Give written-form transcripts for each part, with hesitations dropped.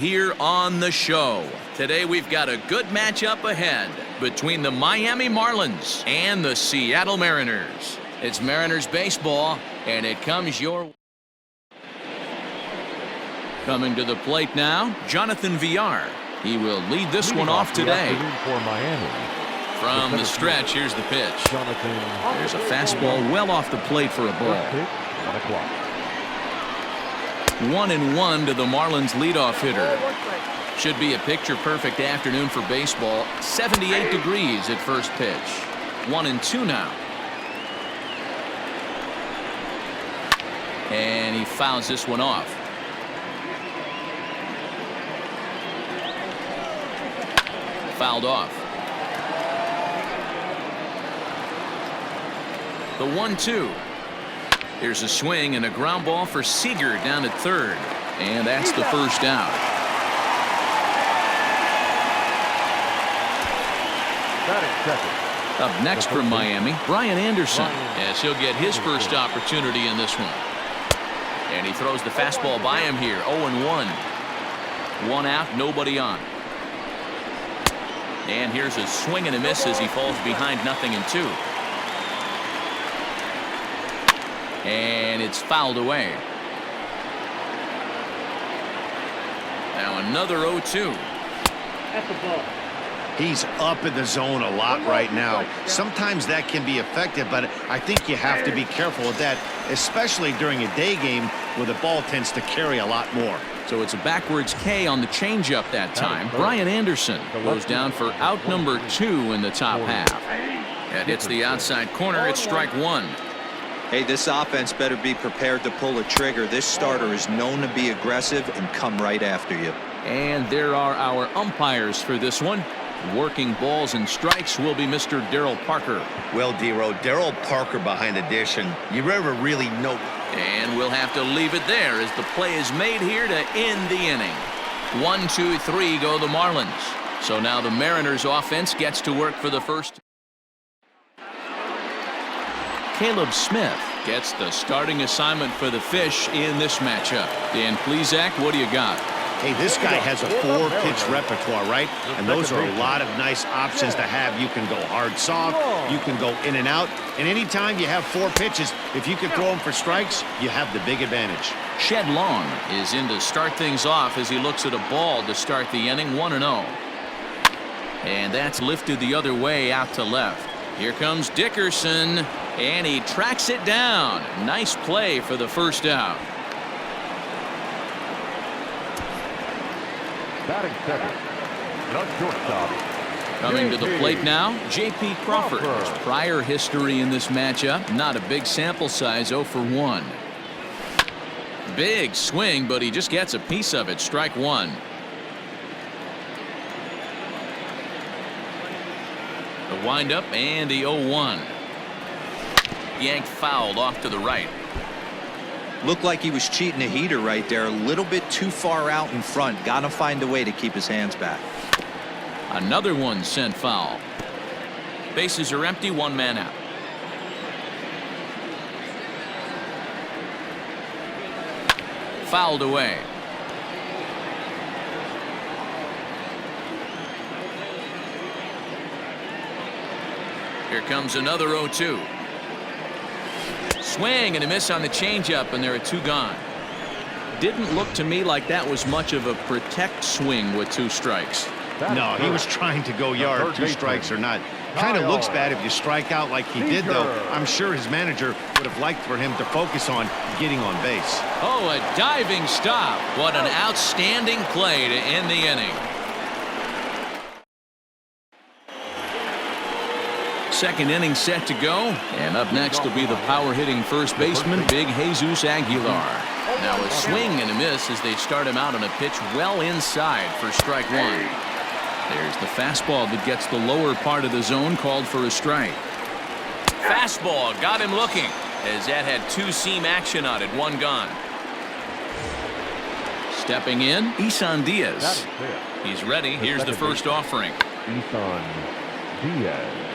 Here on the show. Today we've got a good matchup ahead between the Miami Marlins and the Seattle Mariners. It's Mariners baseball, and it comes your way. Coming to the plate now, Jonathan Villar. He will lead this one off today. For Miami. From the stretch, here's the pitch. There's a fastball well off the plate for a ball. 1-1 to the Marlins leadoff hitter. Should be a picture-perfect afternoon for baseball. 78 degrees at first pitch. 1-2 now. And he fouls this one off. Fouled off. The 1-2. Here's a swing and a ground ball for Seager down at third. And that's the first out. Up next from Miami, Brian Anderson. As he'll get his first opportunity in this one. And he throws the fastball by him here. 0-1. One out, nobody on. And here's a swing and a miss as he falls behind 0-2. And it's fouled away. Now another 0-2. At the ball. He's up in the zone a lot right now. Sometimes that can be effective, but I think you have to be careful with that, especially during a day game where the ball tends to carry a lot more. So it's a backwards K on the changeup that time. Brian Anderson goes down for out number 2 in the top half. That hits the outside corner. It's strike 1. Hey, this offense better be prepared to pull a trigger. This starter is known to be aggressive and come right after you. And there are our umpires for this one. Working balls and strikes will be Mr. Darryl Parker. Well, D-Row, Darryl Parker behind the dish, and you never really know. And we'll have to leave it there as the play is made here to end the inning. 1, 2, 3 go the Marlins. So now the Mariners offense gets to work for the first. Caleb Smith gets the starting assignment for the Fish in this matchup. Dan Plesac, what do you got? Hey, this guy has a 4-pitch repertoire, right? And those are a lot of nice options to have. You can go hard, soft. You can go in and out. And anytime you have 4 pitches, if you can throw them for strikes, you have the big advantage. Shed Long is in to start things off as he looks at a ball to start the inning. 1-0. And that's lifted the other way out to left. Here comes Dickerson, and he tracks it down. Nice play for the first out. Batting second. Not shortstop. Coming to the plate now, J.P. Crawford. His prior history in this matchup, not a big sample size, 0 for 1. Big swing, but he just gets a piece of it. Strike 1. The windup and the 0-1. Yanked fouled off to the right. Looked like he was cheating a heater right there. A little bit too far out in front. Got to find a way to keep his hands back. Another one sent foul. Bases are empty, 1 man out. Fouled away. Here comes another 0-2. Swing and a miss on the changeup, and there are 2 gone. Didn't look to me like that was much of a protect swing with 2 strikes. No, he was trying to go yard, 2 strikes or not. Kind of looks bad if you strike out like he did, though. I'm sure his manager would have liked for him to focus on getting on base. Oh, a diving stop. What an outstanding play to end the inning. Second inning set to go, and up next will be the power-hitting first baseman, Big Jesus Aguilar. Now a swing and a miss as they start him out on a pitch well inside for strike 1. There's the fastball that gets the lower part of the zone, called for a strike. Fastball got him looking as that had 2-seam action on it, 1 gone. Stepping in, Isan Diaz. He's ready. Here's the first offering. Isan Diaz.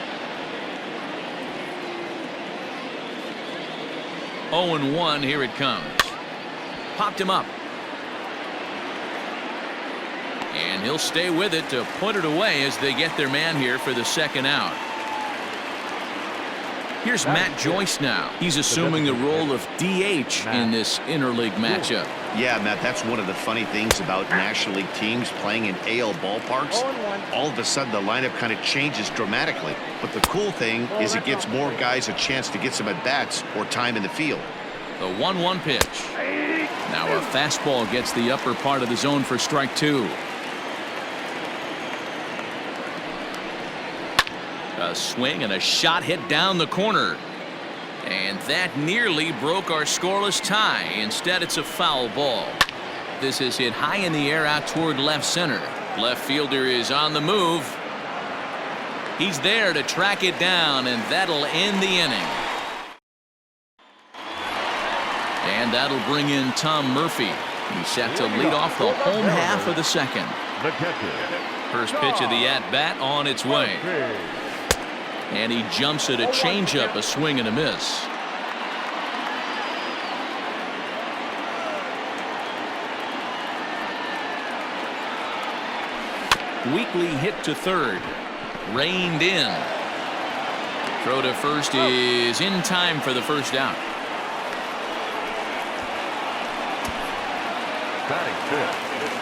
0-1, here it comes. Popped him up. And he'll stay with it to put it away as they get their man here for the second out. Here's Matt Joyce now. He's assuming the role of DH in this interleague matchup. Yeah, Matt, that's one of the funny things about National League teams playing in AL ballparks. All of a sudden, the lineup kind of changes dramatically. But the cool thing is it gives more guys a chance to get some at-bats or time in the field. The 1-1 pitch. Now a fastball gets the upper part of the zone for strike two. A swing and a shot hit down the corner. And that nearly broke our scoreless tie. Instead, it's a foul ball. This is hit high in the air out toward left center. Left fielder is on the move. He's there to track it down, and that'll end the inning. And that'll bring in Tom Murphy. He's set to lead off the home half of the second. First pitch of the at-bat on its way. And he jumps at a changeup, a swing and a miss. Weekly hit to third. Reined in. Throw to first is in time for the first out.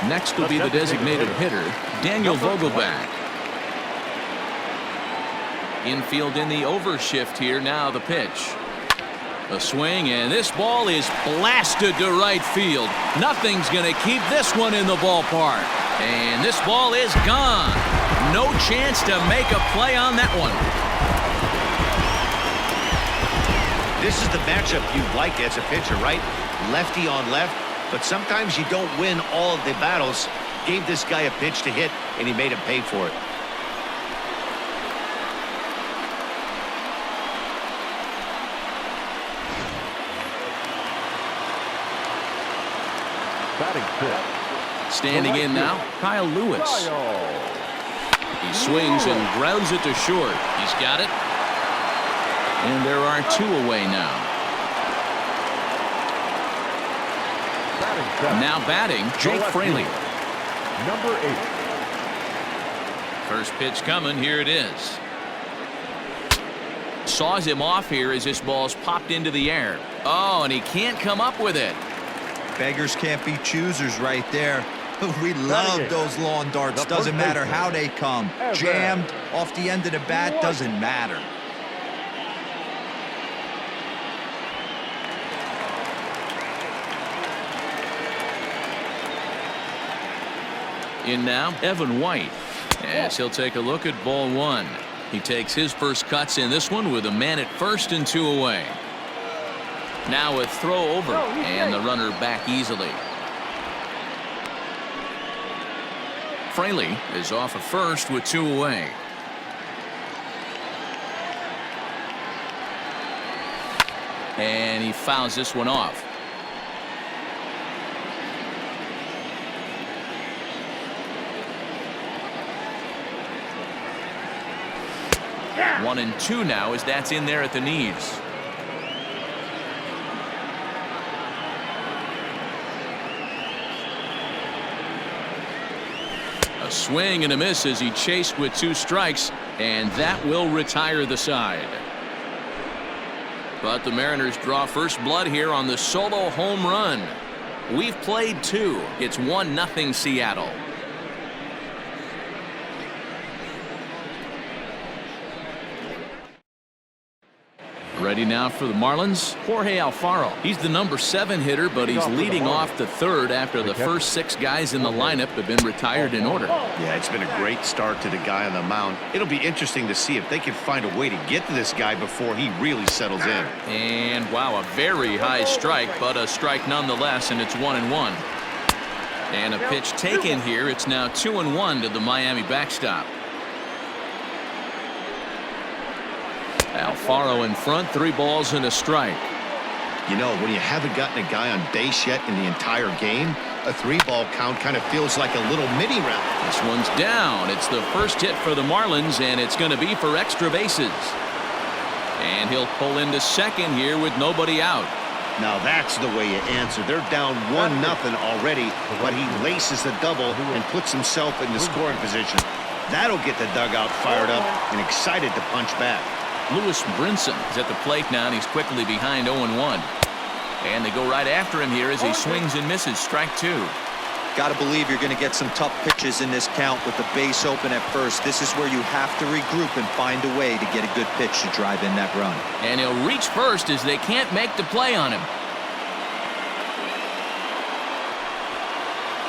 Next will be the designated hitter, Daniel Vogelbach. Infield in the overshift here. Now the pitch. A swing, and this ball is blasted to right field. Nothing's going to keep this one in the ballpark. And this ball is gone. No chance to make a play on that one. This is the matchup you like as a pitcher, right? Lefty on left, but sometimes you don't win all of the battles. Gave this guy a pitch to hit, and he made him pay for it. Standing in now, Kyle Lewis. He swings and grounds it to short. He's got it. And there are two away now. Now batting, Jake Fraley. Number 8. First pitch coming. Here it is. Saws him off here as this ball's popped into the air. Oh, and he can't come up with it. Beggars can't be choosers right there. We love those lawn darts. Doesn't matter how they come. Jammed off the end of the bat, doesn't matter. In now, Evan White, as he'll take a look at ball one. He takes his first cuts in this one with a man at first and two away. Now a throw over, and the runner back easily. Fraley is off of first with two away. And he fouls this one off. Yeah. 1-2 now as that's in there at the knees. A swing and a miss as he chased with two strikes, and that will retire the side. But the Mariners draw first blood here on the solo home run. We've played two. It's 1-0 Seattle. Ready now for the Marlins, Jorge Alfaro. He's the number 7 hitter, but he's leading off the third after the first 6 guys in the lineup have been retired in order. Yeah, it's been a great start to the guy on the mound. It'll be interesting to see if they can find a way to get to this guy before he really settles in. And wow, a very high strike, but a strike nonetheless, and it's 1-1. And a pitch taken here. It's now 2-1 to the Miami backstop. Alfaro in front, 3 balls and a strike. You know, when you haven't gotten a guy on base yet in the entire game, a 3-ball count kind of feels like a little mini round. This one's down. It's the first hit for the Marlins, and it's going to be for extra bases. And he'll pull into second here with nobody out. Now that's the way you answer. They're down 1-0 already, but he laces the double and puts himself in the scoring position. That'll get the dugout fired up and excited to punch back. Lewis Brinson is at the plate now, and he's quickly behind 0-1. And they go right after him here as he swings and misses. Strike two. Got to believe you're going to get some tough pitches in this count with the base open at first. This is where you have to regroup and find a way to get a good pitch to drive in that run. And he'll reach first as they can't make the play on him.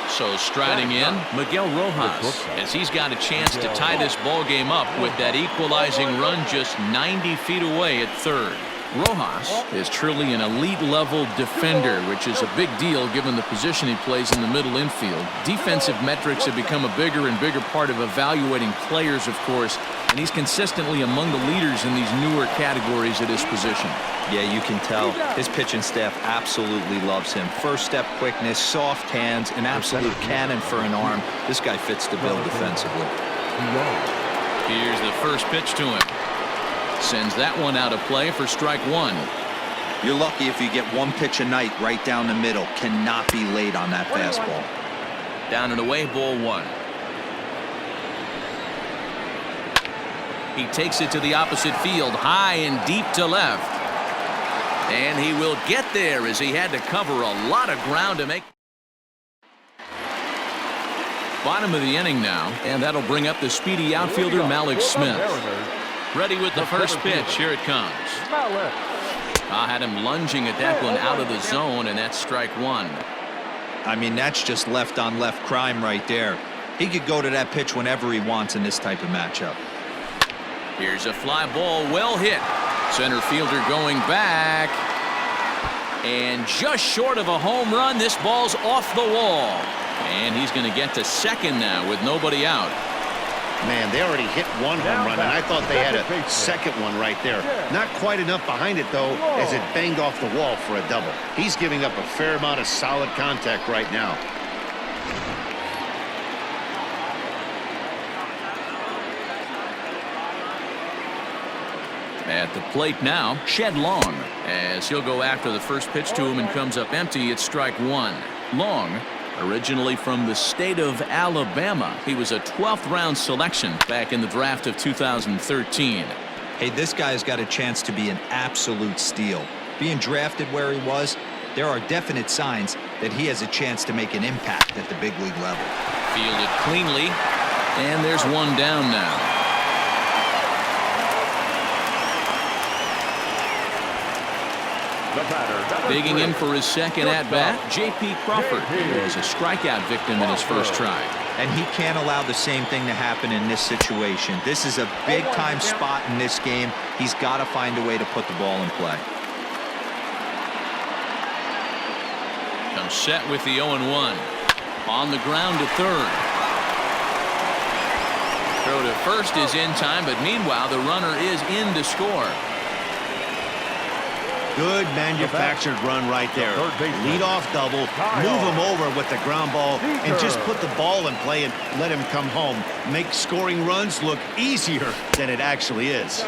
So striding in, Miguel Rojas, as he's got a chance to tie this ball game up with that equalizing run just 90 feet away at third. Rojas is truly an elite-level defender, which is a big deal given the position he plays in the middle infield. Defensive metrics have become a bigger and bigger part of evaluating players, of course, and he's consistently among the leaders in these newer categories at his position. Yeah, you can tell. His pitching staff absolutely loves him. First step quickness, soft hands, an absolute cannon for an arm. This guy fits the bill defensively. Here's the first pitch to him. Sends that one out of play for strike one. You're lucky if you get one pitch a night right down the middle. Cannot be late on that fastball. Down and away, ball one. He takes it to the opposite field, high and deep to left. And he will get there as he had to cover a lot of ground to make. Bottom of the inning now, and that'll bring up the speedy outfielder Malik Smith. Ready with the first pitch. Here it comes. I had him lunging at that one out of the zone, and that's strike one. I mean, that's just left-on-left crime right there. He could go to that pitch whenever he wants in this type of matchup. Here's a fly ball, well hit. Center fielder going back. And just short of a home run, this ball's off the wall. And he's going to get to second now with nobody out. Man, they already hit one home run, and I thought they had a second one right there. Not quite enough behind it, though, as it banged off the wall for a double. He's giving up a fair amount of solid contact right now. At the plate now, Shed Long, as he'll go after the first pitch to him and comes up empty. It's strike one. Long, originally from the state of Alabama. He was a 12th round selection back in the draft of 2013. Hey, this guy's got a chance to be an absolute steal. Being drafted where he was, there are definite signs that he has a chance to make an impact at the big league level. Fielded cleanly, and there's one down now. Digging in for his second at-bat, J.P. Crawford, who was a strikeout victim in his first try. And he can't allow the same thing to happen in this situation. This is a big-time spot in this game. He's got to find a way to put the ball in play. Comes set with the 0-1. On the ground to third. Throw to first is in time, but meanwhile the runner is in to score. Good manufactured run right there. Lead off double, move him over with the ground ball, and just put the ball in play and let him come home. Make scoring runs look easier than it actually is.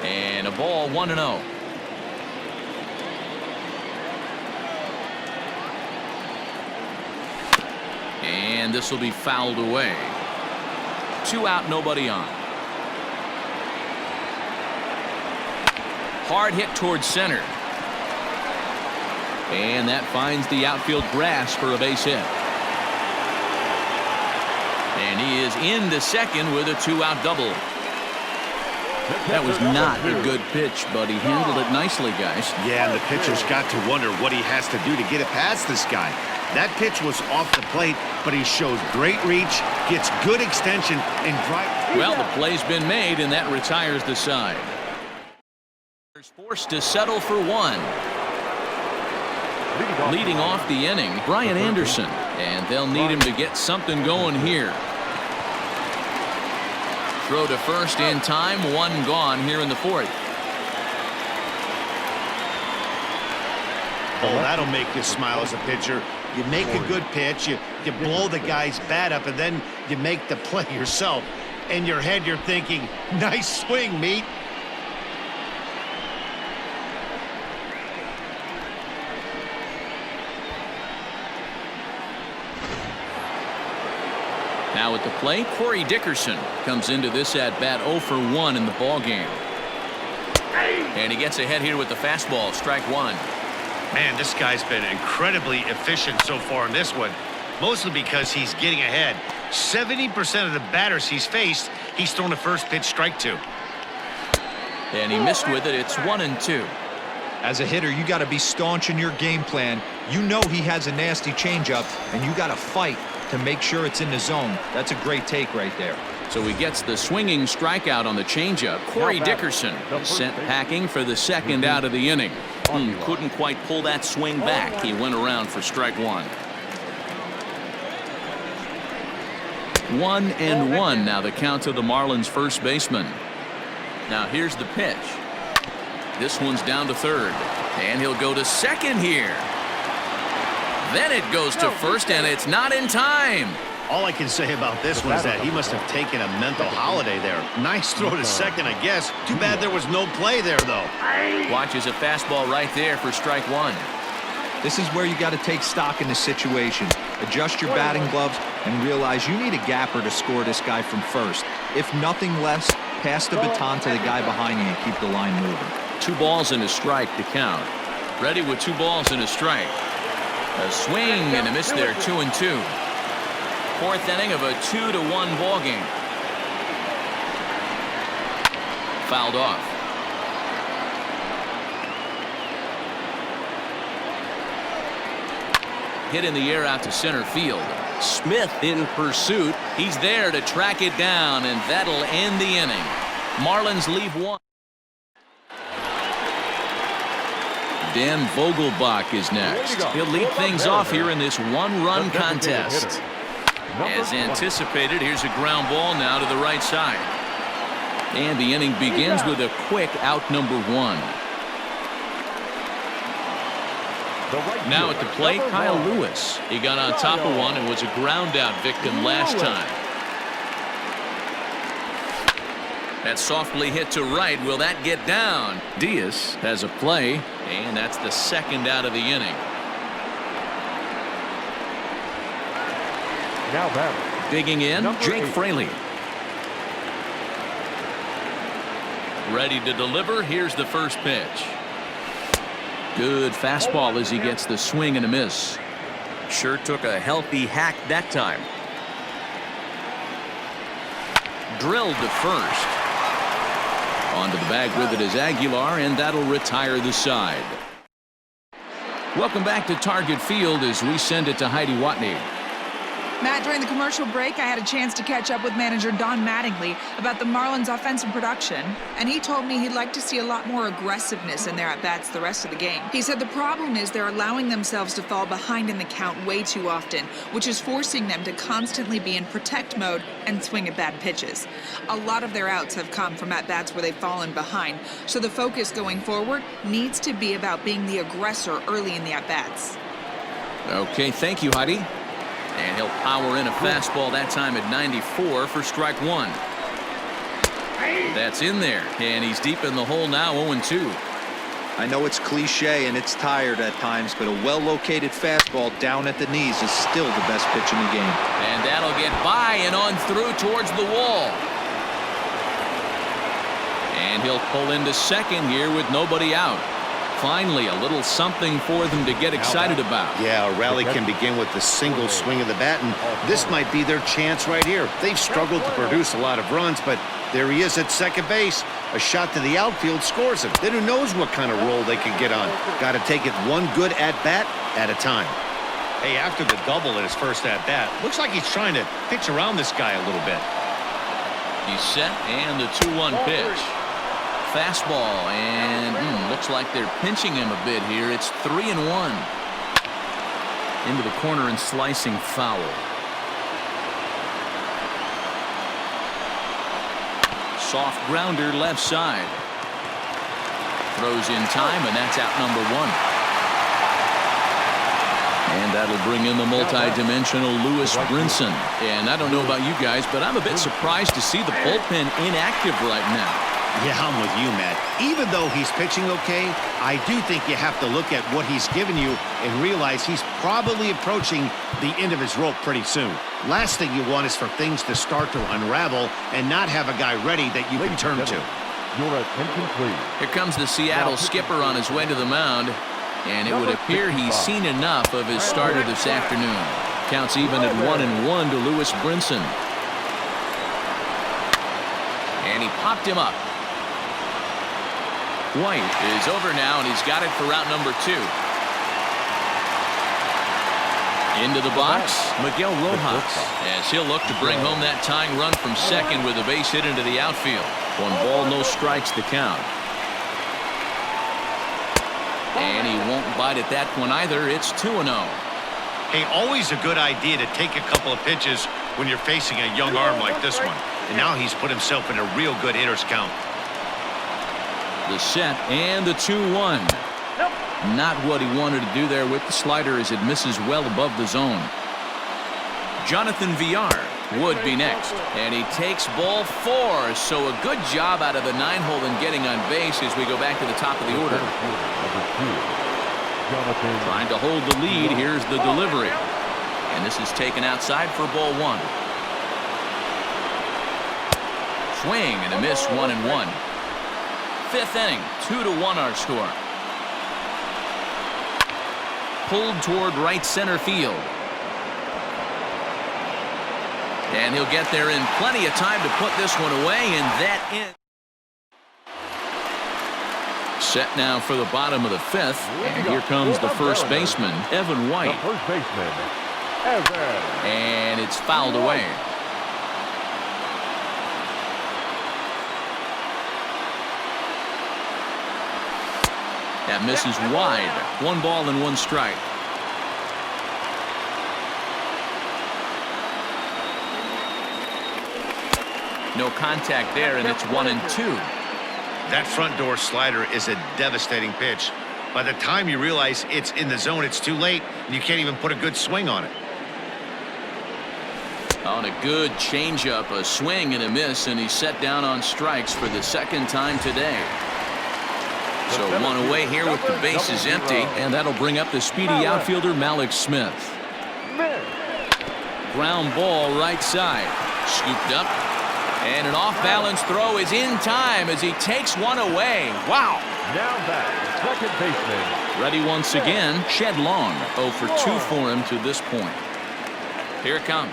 And a ball, 1-0. And this will be fouled away. 2 out, nobody on. Hard hit towards center. And that finds the outfield grass for a base hit. And he is into second with a 2-out double. That was not a good pitch, but he handled it nicely, guys. Yeah, and the pitcher's got to wonder what he has to do to get it past this guy. That pitch was off the plate, but he shows great reach, gets good extension, and drive. Well, the play's been made, and that retires the side. Forced to settle for one. Leading off the inning, Brian Anderson, and they'll need him to get something going here. Throw to first in time, one gone here in the fourth. Oh, that'll make you smile as a pitcher. You make a good pitch, you blow the guy's bat up, and then you make the play yourself. In your head, you're thinking, nice swing, meat. Now at the plate, Corey Dickerson comes into this at-bat 0 for 1 in the ballgame. And he gets ahead here with the fastball, strike one. Man, this guy's been incredibly efficient so far in this one, mostly because he's getting ahead. 70% of the batters he's faced, he's thrown a first pitch strike to. And he missed with it. It's 1-2. As a hitter, you got to be staunch in your game plan. You know he has a nasty changeup, and you got to fight to make sure it's in the zone. That's a great take right there. So he gets the swinging strikeout on the changeup. Corey Dickerson is sent packing for the second out of the inning. Couldn't quite pull that swing back. He went around for strike one. 1-1 now the count to the Marlins first baseman. Now here's the pitch. This one's down to third. And he'll go to second here. Then it goes to first, and it's not in time. All I can say about this one is that he must have taken a mental holiday there. Nice throw to second, I guess. Too bad there was no play there, though. Watches a fastball right there for strike one. This is where you got to take stock in the situation. Adjust your batting gloves and realize you need a gapper to score this guy from first. If nothing less, pass the baton to the guy behind you and keep the line moving. 2 balls and a strike to count. Ready with 2 balls and a strike. A swing and a miss there, 2-2. Fourth inning of a 2-1 ball game. Fouled off. Hit in the air out to center field. Smith in pursuit. He's there to track it down, and that'll end the inning. Marlins leave 1. Dan Vogelbach is next. He'll lead things off here in this 1-run contest. As anticipated, here's a ground ball now to the right side. And the inning begins with a quick out number 1. Now at the plate, Kyle Lewis. He got on top of one and was a ground out victim last time. That's softly hit to right. Will that get down? Diaz has a play, and that's the second out of the inning. Now batting. Digging in, Jake Fraley. Ready to deliver. Here's the first pitch. Good fastball as he gets the swing and a miss. Sure took a healthy hack that time. Drilled to first. Onto the bag with it is Aguilar, and that'll retire the side. Welcome back to Target Field as we send it to Heidi Watney. Matt, during the commercial break, I had a chance to catch up with manager Don Mattingly about the Marlins' offensive production, and he told me he'd like to see a lot more aggressiveness in their at-bats the rest of the game. He said the problem is they're allowing themselves to fall behind in the count way too often, which is forcing them to constantly be in protect mode and swing at bad pitches. A lot of their outs have come from at-bats where they've fallen behind, so the focus going forward needs to be about being the aggressor early in the at-bats. Okay, thank you, Heidi. And he'll power in a fastball that time at 94 for strike one. That's in there, and he's deep in the hole now, 0-2. I know it's cliche and it's tired at times, but a well-located fastball down at the knees is still the best pitch in the game. And that'll get by and on through towards the wall. And he'll pull into second here with nobody out. Finally, a little something for them to get excited about. Yeah, a rally can begin with the single swing of the bat, and this might be their chance right here. They've struggled to produce a lot of runs, but there he is at second base. A shot to the outfield scores him. Then who knows what kind of roll they can get on. Got to take it one good at-bat at a time. Hey, after the double at his first at-bat, looks like he's trying to pitch around this guy a little bit. He's set, and the 2-1 pitch. Fastball, and looks like they're pinching him a bit here. It's 3-1. Into the corner and slicing foul. Soft grounder left side. Throws in time, and that's out number 1. And that'll bring in the multi-dimensional Lewis Brinson. And I don't know about you guys, but I'm a bit surprised to see the bullpen inactive right now. Yeah, I'm with you, Matt. Even though he's pitching okay, I do think you have to look at what he's given you and realize he's probably approaching the end of his rope pretty soon. Last thing you want is for things to start to unravel and not have a guy ready that you can turn to. Your attention, please. Here comes the Seattle skipper on his way to the mound, and it would appear he's seen enough of his starter this afternoon. Counts even at 1-1 to Lewis Brinson. And he popped him up. White is over now, and he's got it for route number 2. Into the box, Miguel Rojas, as he'll look to bring home that tying run from second with a base hit into the outfield. 1 ball, no strikes the count. And he won't bite at that one either. It's 2-0. Hey, always a good idea to take a couple of pitches when you're facing a young arm like this one. And now he's put himself in a real good hitter's count. The set and the 2-1. Not what he wanted to do there with the slider as it misses well above the zone. Jonathan Villar would be next, and he takes ball 4. So a good job out of the 9-hole in getting on base as we go back to the top of the order. Trying to hold the lead. Here's the delivery, and this is taken outside for ball 1. Swing and a miss, 1-1. 5th inning, 2-1 our score. Pulled toward right center field. And he'll get there in plenty of time to put this one away, and that in. Set now for the bottom of the 5th, and here comes the first baseman, Evan White. The first baseman, Evan. And it's fouled away. That misses wide. 1 ball and 1 strike. No contact there, and it's 1-2. That front door slider is a devastating pitch. By the time you realize it's in the zone, it's too late, and you can't even put a good swing on it. On a good changeup, a swing and a miss, and he's set down on strikes for the 2nd time today. So 1 away here with the bases empty, and that'll bring up the speedy outfielder Malik Smith. Ground ball right side. Scooped up, and an off-balance throw is in time as he takes one away. Wow. Now back, second baseman. Ready once again, Shed Long. 0 for 2 for him to this point. Here it comes.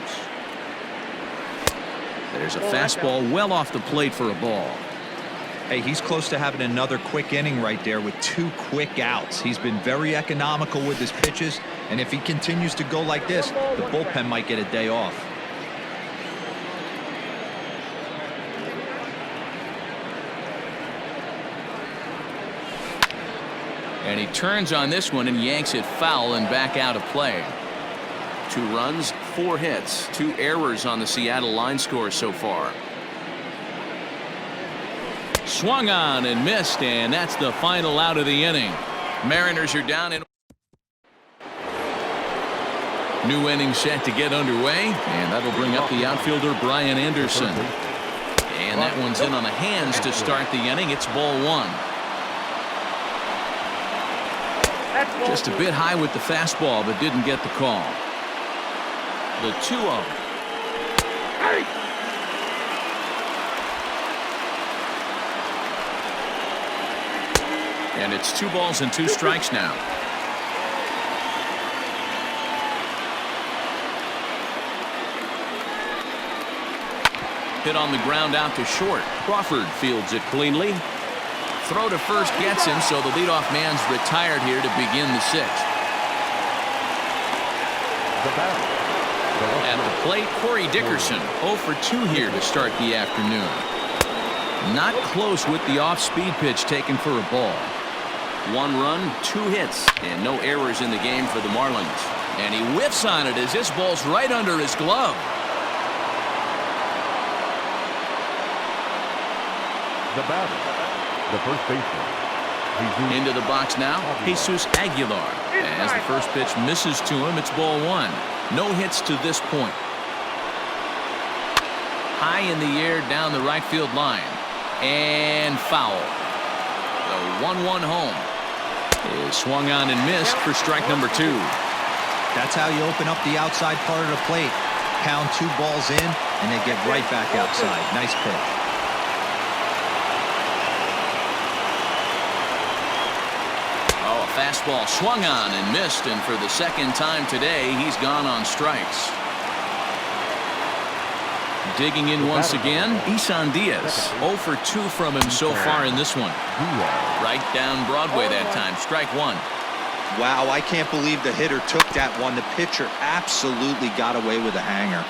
There's a fastball well off the plate for a ball. Hey, he's close to having another quick inning right there with 2 quick outs. He's been very economical with his pitches, and if he continues to go like this, the bullpen might get a day off. And he turns on this one and yanks it foul and back out of play. 2 runs, 4 hits, 2 errors on the Seattle line score so far. Swung on and missed, and that's the final out of the inning. Mariners are down in. New inning set to get underway, and that'll bring up the outfielder Brian Anderson. And that one's in on the hands to start the inning. It's ball 1. Just a bit high with the fastball, but didn't get the call. The 2-0. And it's 2 balls and 2 strikes now. Hit on the ground out to short. Crawford fields it cleanly. Throw to first gets him, so the leadoff man's retired here to begin the 6th. At the plate, Corey Dickerson, 0 for 2 here to start the afternoon. Not close with the off-speed pitch taken for a ball. 1 run, 2 hits, and no errors in the game for the Marlins. And he whiffs on it as this ball's right under his glove. The batter, the first baseman. Into the box now, Jesus Aguilar. As the first pitch misses to him, it's ball 1. No hits to this point. High in the air down the right field line. And foul. The 1-1 home is swung on and missed for strike number 2. That's how you open up the outside part of the plate. Pound 2 balls in, and they get right back outside. Nice pitch. Oh, a fastball swung on and missed, and for the second time today, he's gone on strikes. Digging in once again, Isan Diaz. 0 for 2 from him so far in this one. Right down Broadway that time. Strike 1. Wow, I can't believe the hitter took that one. The pitcher absolutely got away with a hanger.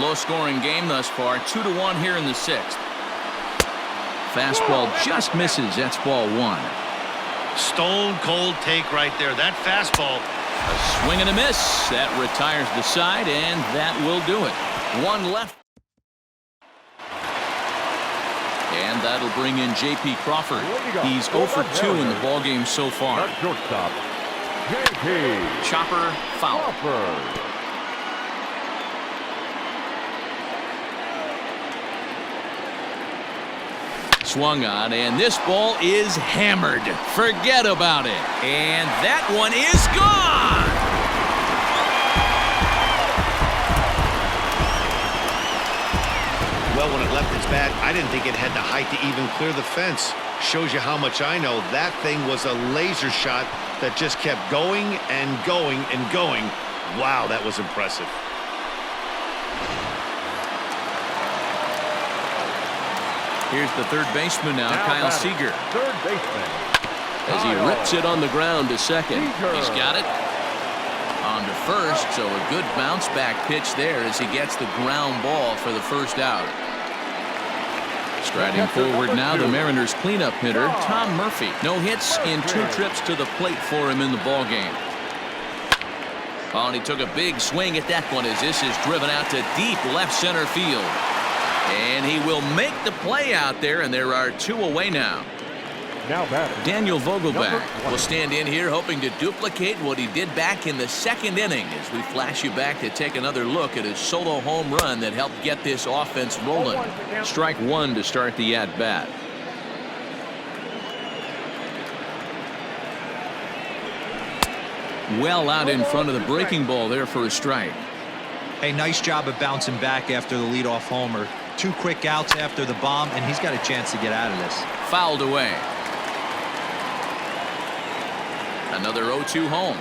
Low-scoring game thus far. 2-1 here in the 6th. Fastball just misses. That's ball 1. Stone cold take right there. That fastball. A swing and a miss. That retires the side, and that will do it. 1 left. And that'll bring in J.P. Crawford. He's 0 for 2 in the ballgame so far. Shortstop, J.P. Chopper foul. Crawford. Swung on, and this ball is hammered. Forget about it. And that one is gone. Well, when it left its bat, I didn't think it had the height to even clear the fence. Shows you how much I know. That thing was a laser shot that just kept going and going and going. Wow, that was impressive. Here's the third baseman now Kyle Seager. Third baseman. As he rips it on the ground to second. He's got it. On to first, so a good bounce back pitch there as he gets the ground ball for the first out. Striding forward now, the Mariners cleanup hitter, Tom Murphy. No hits in 2 trips to the plate for him in the ballgame. Oh, and he took a big swing at that one as this is driven out to deep left center field. And he will make the play out there, and there are 2 away now. Now batting, Daniel Vogelbach will stand in here hoping to duplicate what he did back in the 2nd inning as we flash you back to take another look at his solo home run that helped get this offense rolling. Strike 1 to start the at-bat. Well out in front of the breaking ball there for a strike. Hey, nice job of bouncing back after the leadoff homer. 2 quick outs after the bomb, and he's got a chance to get out of this. Fouled away. Another 0-2 home.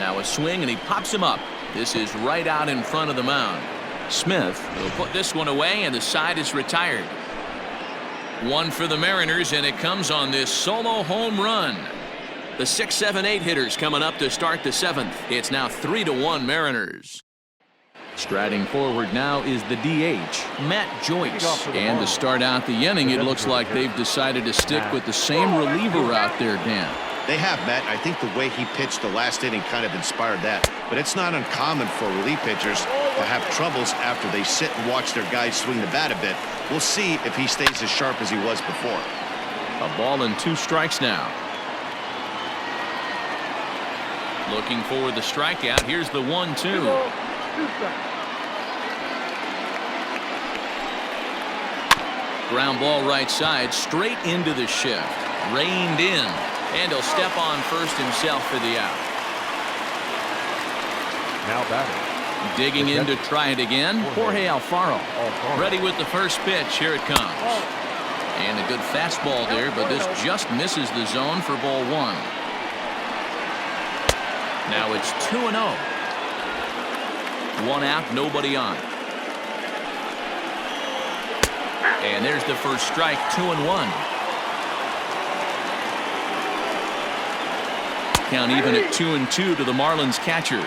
Now a swing, and he pops him up. This is right out in front of the mound. Smith will put this one away, and the side is retired. 1 for the Mariners, and it comes on this solo home run. The 6, 7, 8 hitters coming up to start the 7th. It's now 3-1 Mariners. Striding forward now is the DH, Matt Joyce. And to start out the inning, it looks like they've decided to stick with the same reliever out there, Dan. They have, Matt. I think the way he pitched the last inning kind of inspired that. But it's not uncommon for relief pitchers to have troubles after they sit and watch their guys swing the bat a bit. We'll see if he stays as sharp as he was before. A ball and 2 strikes now. Looking for the strikeout. Here's the 1-2. Ground ball right side, straight into the shift. Reined in. And he'll step on first himself for the out. now batting. Digging in to try it again, Jorge Alfaro. Ready with the first pitch. Here it comes. And a good fastball there, but this just misses the zone for ball 1. Now it's 2-0. 1 out, nobody on. And there's the first strike, 2-1. Count even at 2-2 to the Marlins catcher.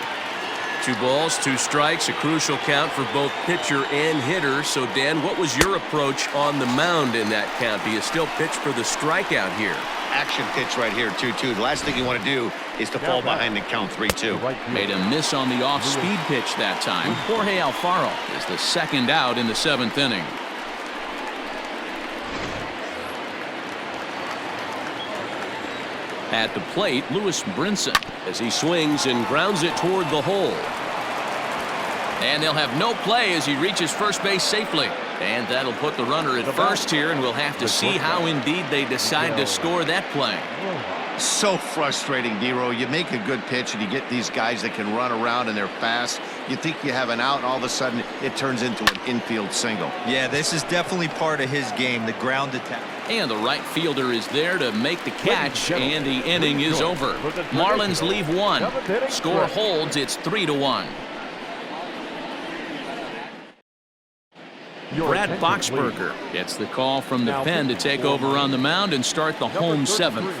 2 balls, 2 strikes, a crucial count for both pitcher and hitter. So, Dan, what was your approach on the mound in that count? Do you still pitch for the strikeout here? Action pitch right here, 2-2. The last thing you want to do is to fall behind and count 3-2. Made a miss on the off-speed pitch that time. Jorge Alfaro is the second out in the 7th inning. At the plate, Lewis Brinson as he swings and grounds it toward the hole. And they'll have no play as he reaches first base safely. And that'll put the runner at first here, and we'll have to see how indeed they decide to score that play. So frustrating, Nero. You make a good pitch and you get these guys that can run around and they're fast. You think you have an out, and all of a sudden it turns into an infield single. Yeah, this is definitely part of his game, the ground attack. And the right fielder is there to make the catch, and the inning is over. Marlins leave one. Score holds, it's 3-1. Brad Boxberger gets the call from the pen to take over on the mound and start the home seventh.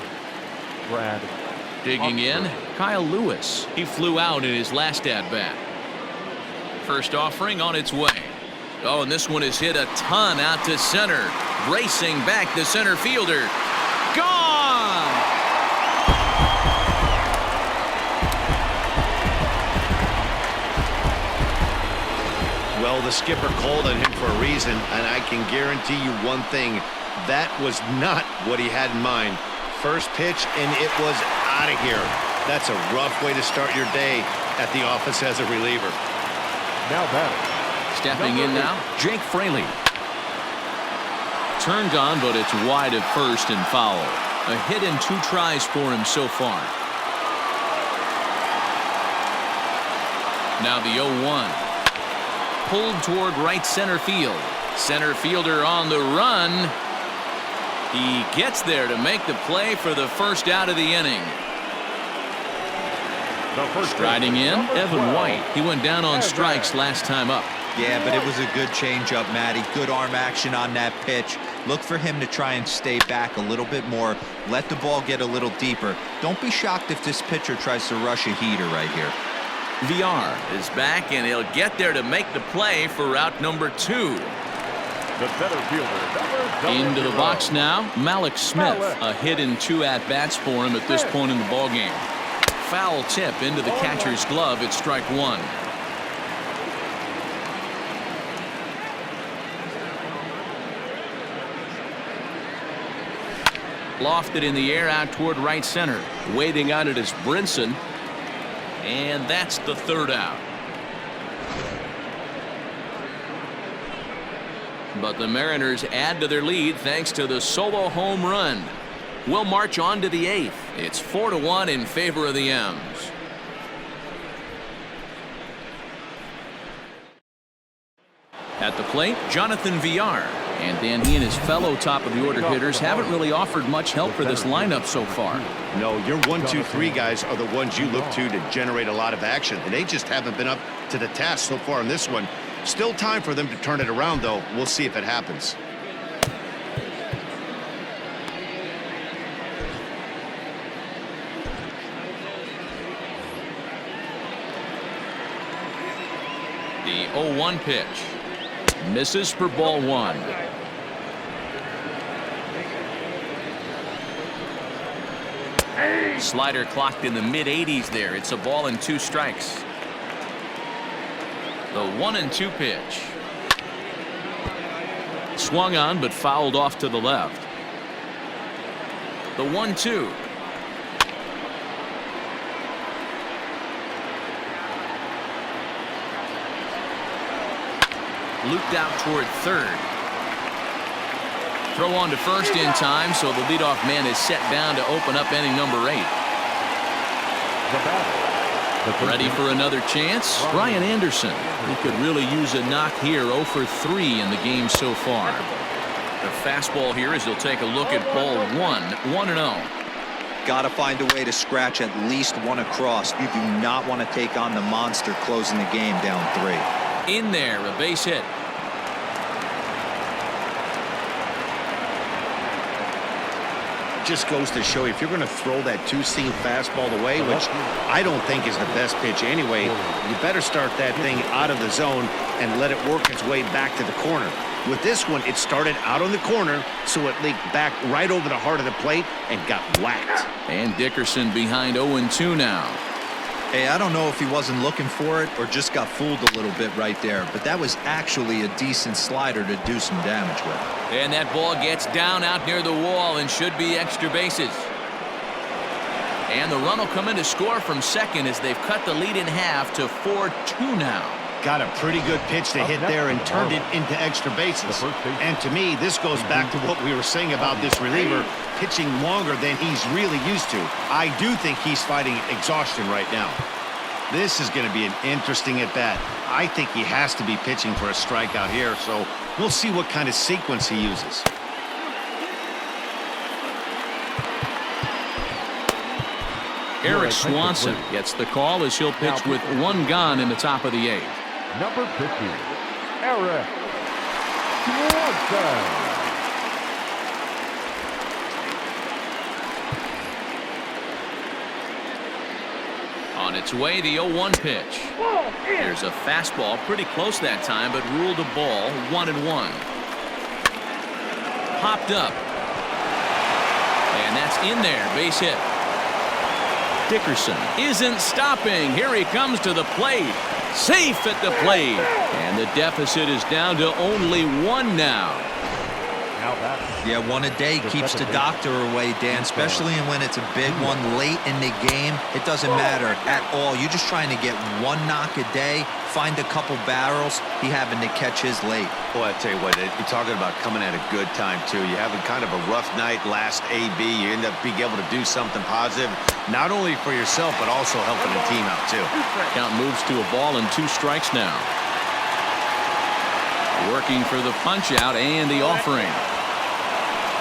Brad. Digging in, Kyle Lewis. He flew out in his last at-bat. First offering on its way. Oh, and this one is hit a ton out to center. Racing back the center fielder. Gone! Well, the skipper called on him for a reason, and I can guarantee you one thing. That was not what he had in mind. First pitch, and it was out of here. That's a rough way to start your day at the office as a reliever. Now batting. Stepping in now, Jake Fraley. Turned on, but it's wide at first and foul. A hit in 2 tries for him so far. Now the 0-1. Pulled toward right center field. Center fielder on the run. He gets there to make the play for the first out of the inning. Striding in, Evan White. He went down on strikes last time up. Yeah, but it was a good changeup, Matty. Good arm action on that pitch. Look for him to try and stay back a little bit more. Let the ball get a little deeper. Don't be shocked if this pitcher tries to rush a heater right here. VR is back, and he'll get there to make the play for route number 2. The better fielder. Into the box now, Malik Smith. A hit in 2 at-bats for him at this point in the ballgame. Foul tip into the catcher's glove. It's strike 1. Lofted in the air out toward right center. Waiting on it is Brinson. And that's the 3rd out. But the Mariners add to their lead thanks to the solo home run. We'll march on to the 8th. It's 4-1 in favor of the M's. At the plate, Jonathan VR. And then he and his fellow top-of-the-order hitters haven't really offered much help for this lineup so far. No, your 1, 2, 3 guys are the ones you look to generate a lot of action, and they just haven't been up to the task so far in this one. Still time for them to turn it around, though. We'll see if it happens. The 0-1 pitch. Misses for ball 1. Slider clocked in the mid-80s there. It's a ball and 2 strikes. The 1-2 pitch. Swung on but fouled off to the left. The 1-2. Looped out toward third. Throw on to first in time, so the leadoff man is set down to open up inning number 8. Ready for another chance? Brian Anderson. He could really use a knock here. 0 for 3 in the game so far. The fastball here as he'll take a look at ball 1. 1-0. Got to find a way to scratch at least 1 across. You do not want to take on the monster closing the game down 3. In there, a base hit. Just goes to show you, if you're going to throw that 2-seam fastball away, which I don't think is the best pitch anyway, you better start that thing out of the zone and let it work its way back to the corner. With this one, it started out on the corner, so it leaked back right over the heart of the plate and got whacked. And Dickerson behind 0-2 now. Hey, I don't know if he wasn't looking for it or just got fooled a little bit right there, but that was actually a decent slider to do some damage with. And that ball gets down out near the wall and should be extra bases. And the run will come in to score from second as they've cut the lead in half to 4-2 now. Got a pretty good pitch to hit there and turned it into extra bases. And to me, this goes back to what we were saying about this reliever pitching longer than he's really used to. I do think he's fighting exhaustion right now. This is going to be an interesting at-bat. I think he has to be pitching for a strikeout here, so we'll see what kind of sequence he uses. Eric Swanson gets the call as he'll pitch with one gone in the top of the 8th. Number 50, Eric Swanson. On its way, the 0-1 pitch. There's a fastball pretty close that time, but ruled a ball, 1-1. Popped up. And that's in there, base hit. Dickerson isn't stopping. Here he comes to the plate. Safe at the plate. And the deficit is down to only 1 now. Yeah, one a day keeps the doctor away, Dan, especially when it's a big one late in the game. It doesn't matter at all. You're just trying to get one knock a day, find a couple barrels. He happened to catch his late. Boy, I tell you what, you're talking about coming at a good time, too. You're having kind of a rough night last AB. You end up being able to do something positive, not only for yourself, but also helping the team out, too. Count moves to a ball and 2 strikes now. Working for the punch out and the offering.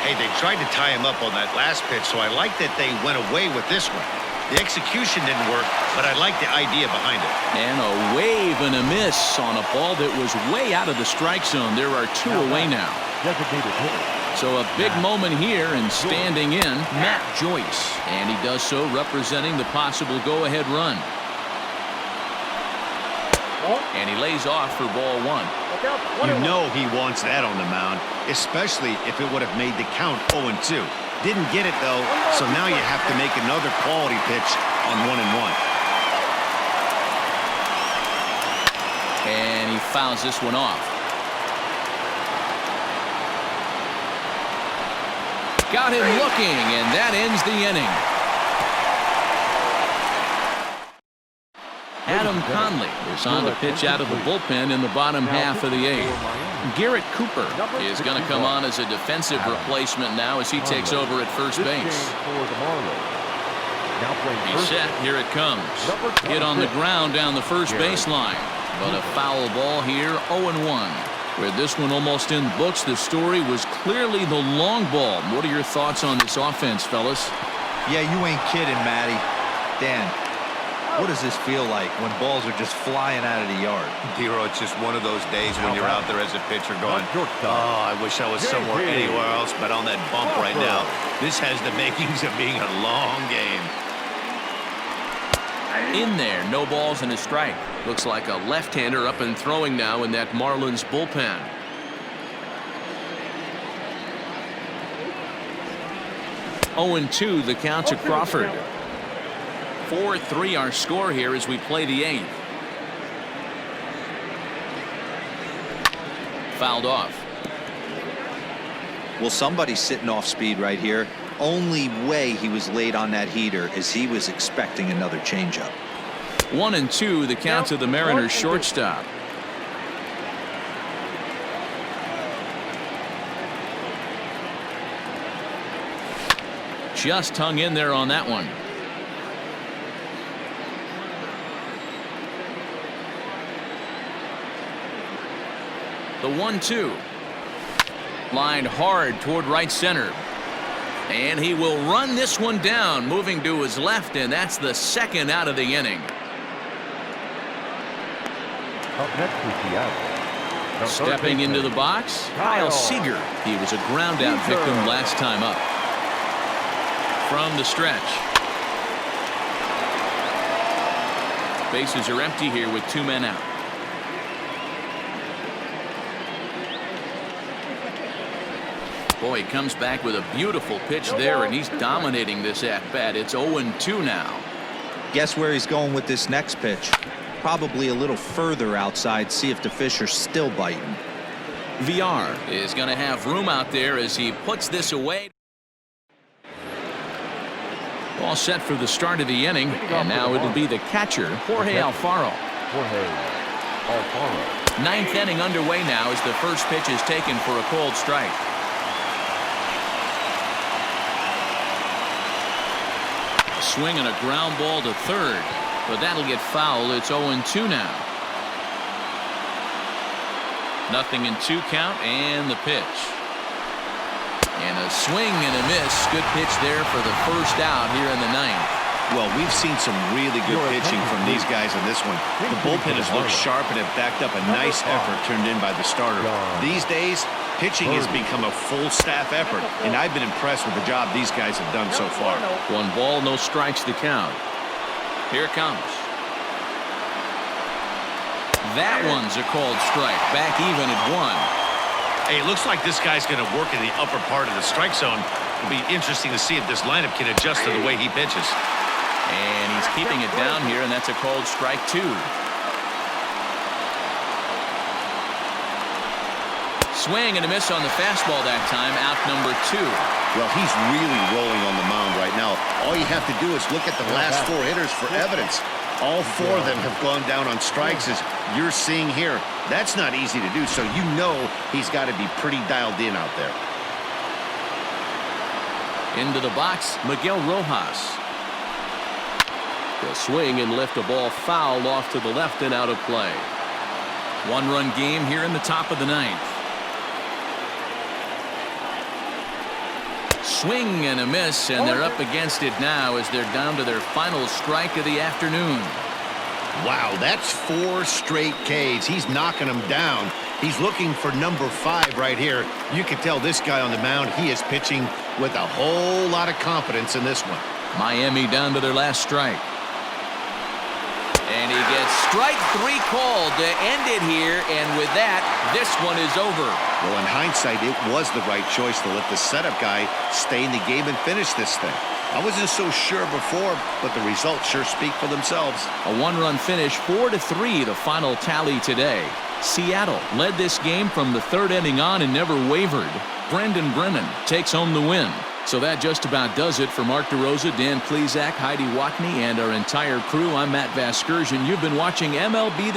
Hey, they tried to tie him up on that last pitch, so I like that they went away with this one. The execution didn't work, but I like the idea behind it. And a wave and a miss on a ball that was way out of the strike zone. There are 2 away now. Designated hitter. So a big moment here, and standing in, Matt Joyce. And he does so representing the possible go-ahead run. And he lays off for ball 1. You know he wants that on the mound, especially if it would have made the count 0-2. Didn't get it, though, so now you have to make another quality pitch on 1-1. And he fouls this one off. Got him looking, and that ends the inning. Adam Conley is on to pitch out of the bullpen in the bottom half of the 8th. Garrett Cooper is going to come on as a defensive replacement now as he takes over at first base. He's set. Here it comes. Hit on the ground down the first baseline. But a foul ball here, 0-1. With this one almost in the books, the story was clearly the long ball. What are your thoughts on this offense, fellas? Yeah, you ain't kidding, Matty. Dan, what does this feel like when balls are just flying out of the yard? Hero, it's just one of those days when you're out there as a pitcher going, oh, I wish I was somewhere anywhere else but on that bump right now. This has the makings of being a long game. In there, no balls and a strike. Looks like a left-hander up and throwing now in that Marlins bullpen. Oh, 2 the count to Crawford. 4-3 our score here as we play the 8th. Fouled off. Well, somebody's sitting off speed right here. Only way he was late on that heater is he was expecting another changeup. 1-2 the count to the Mariners shortstop. Just hung in there on that one. The 1-2. Lined hard toward right center. And he will run this one down, moving to his left, and that's the second out of the inning. Up next is Seattle. Stepping into the box, Kyle Seager. He was a ground-out victim last time up. From the stretch. Bases are empty here with 2 men out. Boy, he comes back with a beautiful pitch there, and he's dominating this at-bat. It's 0-2 now. Guess where he's going with this next pitch? Probably a little further outside, see if the fish are still biting. VR is going to have room out there as he puts this away. All set for the start of the inning, and now it'll be the catcher, Jorge Alfaro. Alfaro. Ninth inning underway now as the first pitch is taken for a called strike. A swing and a ground ball to third, but that'll get foul. It's 0-2 now. 0-2 count, and the pitch. And a swing and a miss. Good pitch there for the first out here in the ninth. Well, we've seen some really good pitching from these guys in this one. The bullpen has looked sharp and have backed up a nice effort turned in by the starter. These days, pitching has become a full staff effort, and I've been impressed with the job these guys have done so far. 1 ball, no strikes to count. Here it comes. That one's a called strike. Back even at 1. Hey, it looks like this guy's going to work in the upper part of the strike zone. It'll be interesting to see if this lineup can adjust to the way he pitches. And he's keeping it down here, and that's a called strike 2. Swing and a miss on the fastball that time. Out number 2. Well, he's really rolling on the mound right now. All you have to do is look at the last 4 hitters for evidence. All 4 of them have gone down on strikes, as you're seeing here. That's not easy to do, so you know he's got to be pretty dialed in out there. Into the box, Miguel Rojas. He'll swing and lift a ball foul off to the left and out of play. 1-run game here in the top of the ninth. Swing and a miss, and they're up against it now as they're down to their final strike of the afternoon. Wow, that's 4 straight Ks. He's knocking them down. He's looking for number 5 right here. You can tell this guy on the mound, he is pitching with a whole lot of confidence in this one. Miami down to their last strike. And he gets strike 3 called to end it here, and with that, this one is over. Well, in hindsight, it was the right choice to let the setup guy stay in the game and finish this thing. I wasn't so sure before, but the results sure speak for themselves. A 1-run finish, 4-3, the final tally today. Seattle led this game from the 3rd inning on and never wavered. Brendan Brennan takes home the win. So that just about does it for Mark DeRosa, Dan Plesac, Heidi Watney, and our entire crew. I'm Matt Vasgersian. You've been watching MLB